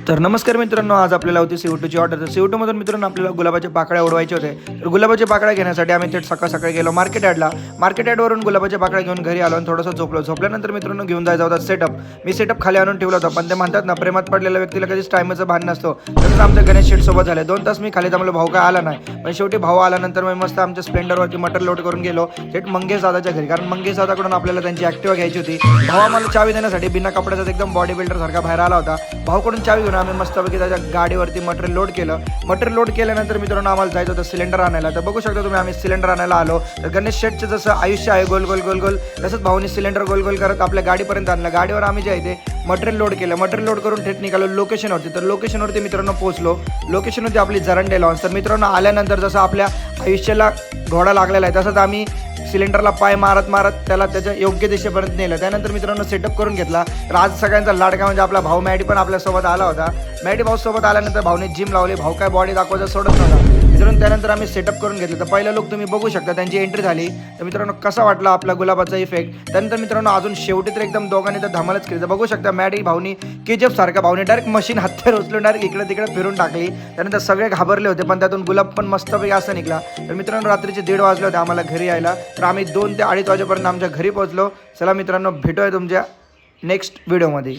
तर नमस्कार मित्रांनो, आज आपल्याला होती CO2ची ऑर्डर। तर CO2मधून मित्रांनो आपल्याला गुलाबाचे पाकळ्या उडवायचे होते। तर गुलाबाचे पाकळ्या घेण्यासाठी आम्ही थेट सकाळी गेलो मार्केट यार्डला। मार्केट यार्डवरून गुलाबाचे पाकळ्या घेऊन घरी आलो आणि थोडंसं झोपलो। झोपल्यानंतर मित्रांनो घेऊन जायचा होता सेटअप। मी सेटअप खाली आणून ठेवला होता, पण ते म्हणतात ना, प्रेमात पडलेल्या व्यक्तीला कधीच टाईमचं भान नसतो। तसंच आमच्या गणेश शेट सोबत झाले। 2 तास मी खाली थांबलो, भाऊ काय आला नाही। पण शेवटी भाऊ आल्यानंतर मी मस्त आमच्या स्प्लेंडरवरती मटर लोड करून गेलो थेट मंगेश दादाच्या घरी, कारण मंगेश दादाकडून आपल्याला त्यांची ॲक्टिवा घ्यायची होती। भाऊ आम्हाला चावी देण्यासाठी बिना कपड्याचा एकदम बॉडी बिल्डर सारखा बाहेर आला होता। भाऊकडून चावी घेऊन आम्ही मस्तपैकी त्याच्या गाडीवरती मटेरियल लोड केलं। मटेरियल लोड केल्यानंतर मित्रांनो आम्हाला जायचं होतं सिलेंडर आणायला। तर बघू शकता तुम्ही, आम्ही सिलेंडर आणायला आलो। तर गणेश शेटचं जसं आयुष्य आहे गोल गोल गोल गोल, तसंच भाऊनी सिलेंडर गोल गोल करत आपल्या गाडीपर्यंत आणलं। गाडीवर आम्ही जे आहे ते मटेरियल लोड केलं। मटेरियल लोड करून थेट निघालो लोकेशनवरती। तर लोकेशनवरती मित्रांनो पोहोचलो। लोकेशन होती आपली जरंडे लॉन्स। तर मित्रांनो आल्यानंतर जसं आपल्या आयुष्याला घोडा लागलेला आहे, तसंच आम्ही सिलेंडरला पाय मारत मारत त्याला त्याच्या योग्य दिशेपर्यंत नेलं। त्यानंतर मित्रांनो सेटअप करून घेतला। तर आज सगळ्यांचा लाडका म्हणजे आपला भाऊ मॅडी पण आपल्यासोबत आला होता। मॅडी भाऊ सोबत आल्यानंतर भाऊने जिम लावली। भाऊ काय बॉडी दाखवायचं सोडत नव्हता मित्रांनो। त्यानंतर आम्ही सेटअप करून घेतलं। तर पहिला लोक तुम्ही बघू शकता, त्यांची एंट्री झाली। तर मित्रांनो कसा वाटला आपला गुलाबाचा इफेक्ट। त्यानंतर मित्रांनो अजून शेवटी तर एकदम दोघांनी तर धमालच केली। तर बघू शकता मॅडी भाऊनी KGF सारखा भाऊने डायरेक्ट मशीन हत्यार उचलून डायरेक्ट इकडे तिकडे फिरून टाकली। त्यानंतर सगळे घाबरले होते, पण त्यातून गुलाब पण मस्तपैकी असा निघाला। तर मित्रांनो रात्रीचे 1:30 वाजले होते आम्हाला घरी यायला। तर आम्ही 2 ते 2:30 वाजेपर्यंत आमच्या घरी पोहोचलो। चला मित्रांनो, भेटूया तुमच्या नेक्स्ट व्हिडिओमध्ये।